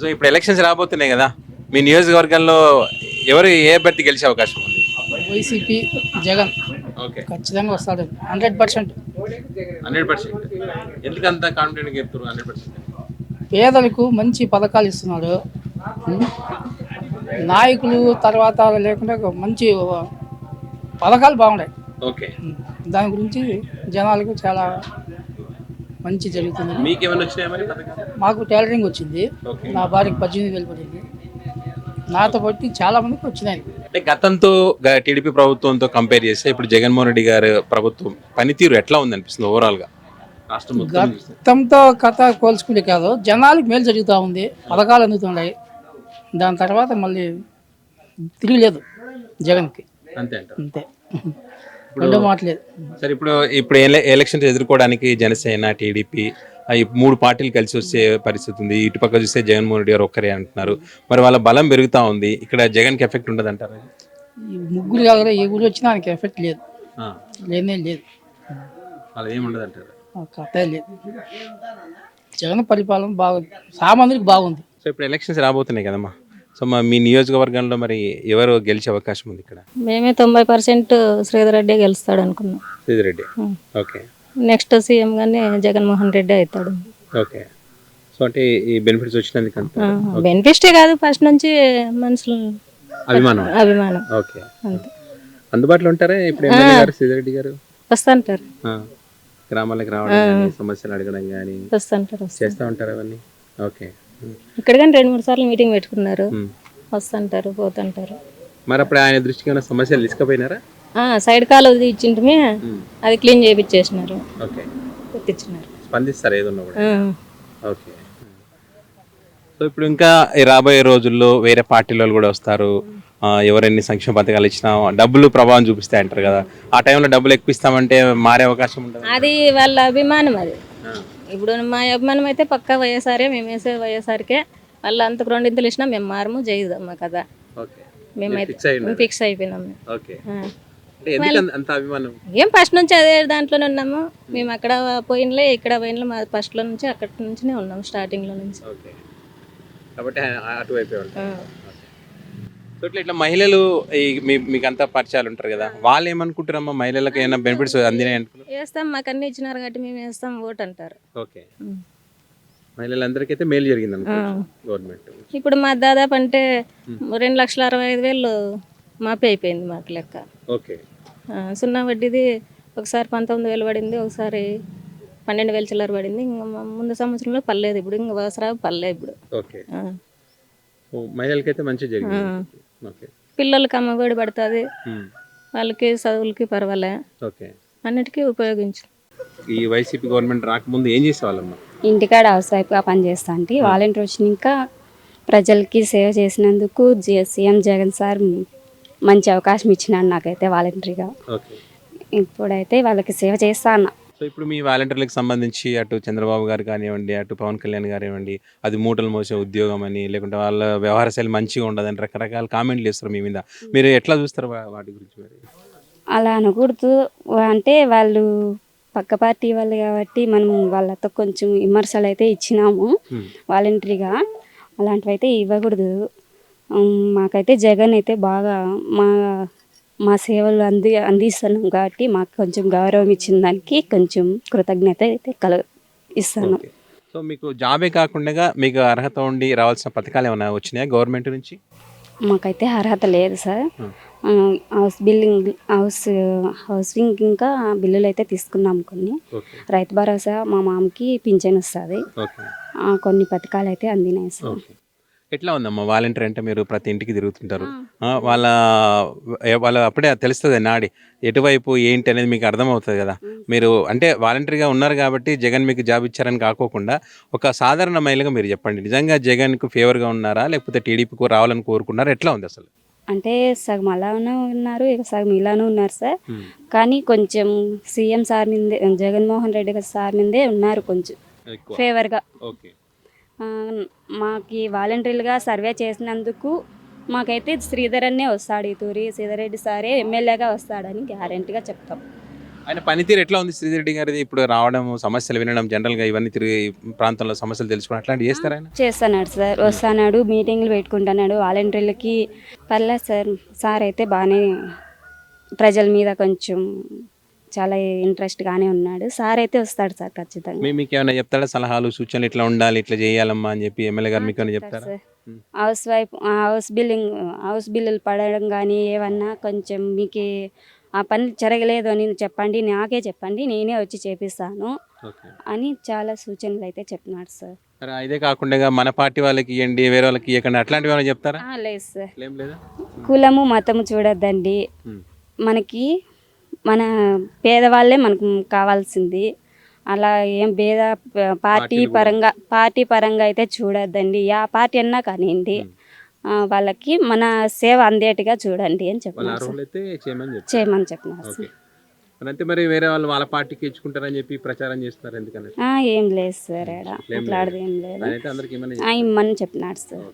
So ఇప్పుడు elections రాబోతున్నాయి కదా, మీ నియోజకవర్గంలో ఏ అభ్యర్థి గెలిచే అవకాశం ఉంది? వైసీపీ జగన్ ఓకే, ఖచ్చితంగా వస్తాడు 100%. 100%. ఎందుకంత కాన్ఫిడెంట్ చెప్తారు 100%? పేదలకు మంచి పథకాలు ఇస్తున్నాడు. ఉం? నాయకులు తర్వాత లేకుండా ఒక మంచి పథకాలు బాగున్నాయి. ఓకే, ఉం. దాని గురించి జనాలకు చాలా మంచి జరుగుతుంది. మీకేమైనా వచ్చినాయా మరి పథకాలు? మాకు టైలరింగ్ వచ్చింది. ఓకే. నా భార్యకి 18,000 పడింది. నాతో బట్టి చాలా మందికి వచ్చినాయి. అంటే గతంతో టీడీపీ ప్రభుత్వంతో కంపేర్ చేస్తే ఇప్పుడు జగన్మోహన్ రెడ్డి గారి ప్రభుత్వం పనితీరు ఎట్లా ఉంది అనిపిస్తుంది ఓవరాల్ గా రాష్ట్రం మొత్తం చూస్తే? గతంతో కథ కోల్చుకుంటే కాదు, జనాలకు మేలు జరుగుతూ ఉంది, పథకాలు అందుతున్నాయి. దాని తర్వాత మళ్ళీ తిరగలేదు జగన్కి. అంతే అంట. అంతే, రెండో మాటలేదు. సరే, ఇప్పుడు ఎలక్షన్స్ ఎదుర్కోవడానికి జనసేన టీడీపీ ఈ 3 పార్టీలు కలిసి వచ్చే పరిస్థితి ఉంది. ఇటుపక్క చూస్తే జగన్మోహన్ రెడ్డి గారు ఒక్కరే అంటున్నారు. మరి వాళ్ళ బలం పెరుగుతూ ఉంది. ఇక్కడ జగన్కి ఎఫెక్ట్ ఉండదు అంటారు? ఈ ముగ్గురు కాదు కదా, ఏ ఊరు వచ్చినా ఆయనకి ఎఫెక్ట్ లేదు. లేనే లేదు, అలా ఏమి ఉండదు అంటారు? కథ లేదు. జగన్ పరిపాలన బాగుంది, సామాన్యుడికి బాగుంది. సో ఇప్పుడు ఎలక్షన్స్ రాబోతున్నాయి కదమ్మా, సో మీ నియోజకవర్గంలో మరి ఎవరు గెలిచే అవకాశం ఉంది ఇక్కడ? మేమే 90% శ్రీధర్ రెడ్డి గెలుస్తాడు అనుకున్నాం. Sridhar Reddy. Okay. Next CM గానీ జగన్మోహన్ రెడ్డి అవుతాడు. ఓకే. సో అంటే ఈ బెనిఫిట్స్ వచ్చినందుకు బెనిఫిటే కాదు, ఫస్ట్ నుంచి మనుషులు అభిమానం. ఓకే. అంతే. అందుబాటులో ఉంటారా ఇప్పుడు ఎమ్మెల్యే గారు శ్రీధర్ రెడ్డి గారు? వస్తుంటారు, గ్రామాలకు రావడం కానీ సమస్యలు అడగడం కానీ వస్తుంటారు, చేస్తూ ఉంటారు అవన్నీ. ఓకే. ఇక్కడ కానీ 2-3 సార్లు మీటింగ్ పెట్టుకున్నారు, వస్తుంటారు పోతుంటారు. మరి అప్పుడు ఆయన దృష్టికి ఏమైనా సమస్యలు తీసుకుపోయినారా? సైడ్ కాలువ ఇచ్చింటే అది క్లీన్ చేయించేసినారు, పెట్టించినారు. స్పందిస్తారు ఏదన్నా కూడా? ఓకే. సో ఇప్పుడు ఇంకా రాబోయే రోజుల్లో వేరే పార్టీల కూడా వస్తారు. ఎవరెన్ని సంక్షేమ పథకాలు ఇచ్చినా డబ్బులు ప్రభావం చూపిస్తాయి అంటారు కదా, ఆ టైంలో డబ్బులు ఎక్కువ ఇస్తామంటే మారే అవకాశం ఉంటుంది? అది వాళ్ళ అభిమానం. అది ఇప్పుడు మా అభిమానం అయితే పక్కా వైఎస్ఆరే, మేము వేసే వైఎస్ఆర్కే. వాళ్ళు అంతకు 2 ఇంతలు ఇచ్చినా మేము మారము, చేయదమ్మా కదా, మేమైతే ఫిక్స్ అయిపోయినాం. ఏం ఫస్ట్ నుంచి అదే దాంట్లోనే ఉన్నాము మేము. అక్కడ పోయినలే ఇక్కడ పోయినలే, మా ఫస్ట్లో నుంచి అక్కడి నుంచినే ఉన్నాము, స్టార్టింగ్లో నుంచి. ఇట్లా మహిళలు మీకు అంతా పరిచయాలు ఉంటారు కదా, వాళ్ళు ఏమనుకుంటారమ్మా, మహిళలకు ఏమైనా బెనిఫిట్స్ అందినాయి అనుకుంటారు? వేస్తాం, మాకు అన్ని ఇచ్చినారు కాబట్టి మేము వేస్తాం ఓట్ అంటారు. ఓకే. మహిళలందరికీ మేలు జరిగింది గవర్నమెంట్. ఇప్పుడు మా దాదాపు అంటే 2,65,000 మాపే అయిపోయింది మాకు లెక్క. ఓకే. సున్నా వడ్డీది ఒకసారి 19,000 పడింది, ఒకసారి 12,000 చిల్లర పడింది. ఇంకా ముందు సంవత్సరంలో పర్లేదు, ఇప్పుడు ఇంకా అవసరాలు పర్లేదు ఇప్పుడు. ఓకే. మహిళలకైతే మంచి జరిగింది. ఓకే. పిల్లలకి అమ్మఒడి పడుతుంది, వాళ్ళకి చదువులకి పర్వాలే, ఓకే, అన్నిటికీ ఉపయోగించు. ఈ వైసీపీ గవర్నమెంట్ రాకముందు ఏం చేసేవాళ్ళమ్మా? ఇంటికాడ హౌస్ వైఫ్గా పనిచేస్తా అంటే వాలంటీర్ వచ్చినాక ప్రజలకి సేవ చేసినందుకు సీఎం జగన్ సార్ మంచి అవకాశం ఇచ్చినాడు నాకైతే వాలంటరీగా. ఇప్పుడైతే వాళ్ళకి సేవ చేస్తా అన్న. సో ఇప్పుడు మీ వాలంటీర్లకు సంబంధించి అటు చంద్రబాబు గారు కానివ్వండి, అటు పవన్ కళ్యాణ్ కానివ్వండి, అది మూటలు మోసే ఉద్యోగం అని, లేకుంటే వాళ్ళ వ్యవహార శైలి మంచిగా ఉండదని రకరకాల కామెంట్లు ఇస్తారు మీ మీద. మీరు ఎట్లా చూస్తారు వాటి గురించి? మరి అలా అనకూడదు, అంటే వాళ్ళు పక్క పార్టీ వాళ్ళు కాబట్టి మనం వాళ్ళతో కొంచెం విమర్శలు అయితే ఇచ్చినాము వాలంటరీగా, అలాంటివి అయితే ఇవ్వకూడదు. మాకైతే జగన్ అయితే బాగా మా సేవలు అందిస్తున్నాం కాబట్టి మాకు కొంచెం గౌరవం ఇచ్చిన దానికి కొంచెం కృతజ్ఞత అయితే ఇస్తాను. సో మీకు జాబే కాకుండా మీకు అర్హత ఉండి రావాల్సిన పథకాలు ఏమైనా వచ్చినాయా గవర్నమెంట్ నుంచి? మాకైతే అర్హత లేదు సార్. హౌసింగ్ ఇంకా బిల్లులు అయితే తీసుకున్నాం కొన్ని. రైతు భరోసా మా మామకి పింఛన్ వస్తుంది, కొన్ని పథకాలు అయితే అందినాయి సార్. ఎట్లా ఉందమ్మా వాలంటీర్ అంటే? మీరు ప్రతి ఇంటికి తిరుగుతుంటారు, వాళ్ళ అప్పుడే తెలుస్తుంది నాడి ఎటువైపు ఏంటి అనేది మీకు అర్థమవుతుంది కదా. మీరు అంటే వాలంటీర్గా ఉన్నారు కాబట్టి జగన్ మీకు జాబ్ ఇచ్చారని కాకోకుండా ఒక సాధారణ మహిళగా మీరు చెప్పండి, నిజంగా జగన్కు ఫేవర్గా ఉన్నారా లేకపోతే టీడీపీకి రావాలని కోరుకున్నారా? ఎట్లా ఉంది అసలు? అంటే సగం అలానే ఉన్నారు, సగం ఇలానే ఉన్నారు సార్. కానీ కొంచెం సీఎం సార్ మీదే, జగన్మోహన్ రెడ్డి గారి సార్ మీదే ఉన్నారు కొంచెం ఫేవర్గా. మాకు వాలంటీర్లుగా సర్వే చేసినందుకు మాకైతే శ్రీధర్ అన్నే వస్తాడు, ఈ తూరి శ్రీధర్ రెడ్డి సారే ఎమ్మెల్యేగా వస్తాడని గ్యారెంటీగా చెప్తాం. ఆయన పనితీరు ఎట్లా ఉంది శ్రీధర్ రెడ్డి గారిది? ఇప్పుడు రావడం, సమస్యలు వినడం, జనరల్గా ఇవన్నీ తిరిగి ప్రాంతంలో సమస్యలు తెలుసుకోవడం అట్లాంటివి చేస్తారా ఆయన? చేస్తున్నాడు సార్, వస్తున్నాడు, మీటింగ్లు పెట్టుకుంటున్నాడు, వాలంటీర్లకి పర్లేదు సార్. సార్ అయితే బాగానే ప్రజల మీద కొంచెం చాలా ఇంట్రెస్ట్గానే ఉన్నాడు. సార్ అయితే వస్తాడు సార్ ఖచ్చితంగా. మీకు ఏమైనా చెప్తాడా సలహాలు, సూచనలు, ఇట్లా ఉండాలి, ఇట్లా చేయాలమ్మా అని చెప్పి ఎమ్మెల్యే గారు మీకు ఏమైనా చెప్తారా? సార్ హౌస్ బిల్లులు పడడం కానీ ఏమన్నా కొంచెం మీకు ఆ పని జరగలేదు అని చెప్పండి, నాకే చెప్పండి, నేనే వచ్చి చేపిస్తాను ఓకే. అని చాలా సూచనలు అయితే చెప్పినాడు సార్. మరి ఇదే కాకుండా మన పార్టీ వాళ్ళకి ఇవ్వండి, వేరే వాళ్ళకి ఇవ్వకండి, అట్లాంటివి ఏమైనా చెప్తారా? లేదు సార్, ఏం లేదా? కులము మతము చూడొద్దండి. మనకి మన పేదవాళ్ళే మనకు కావాల్సింది. అలా ఏం పార్టీ పరంగా అయితే చూడొద్దండి. ఆ పార్టీ అన్నా కానివ్వండి, వాళ్ళకి మన సేవ అందేట్టుగా చూడండి అని చెప్పినారు సార్. చేయమని చెప్పినారు సార్. అంటే మరి వేరే వాళ్ళు వాళ్ళ పార్టీకి ఇచ్చుకుంటారని చెప్పి ప్రచారం చేస్తున్నారు ఎందుకని? ఏం లేదు సార్, అట్లాంటిది ఏం లేదు. అందరికి ఇమ్మని చెప్పినాడు సార్.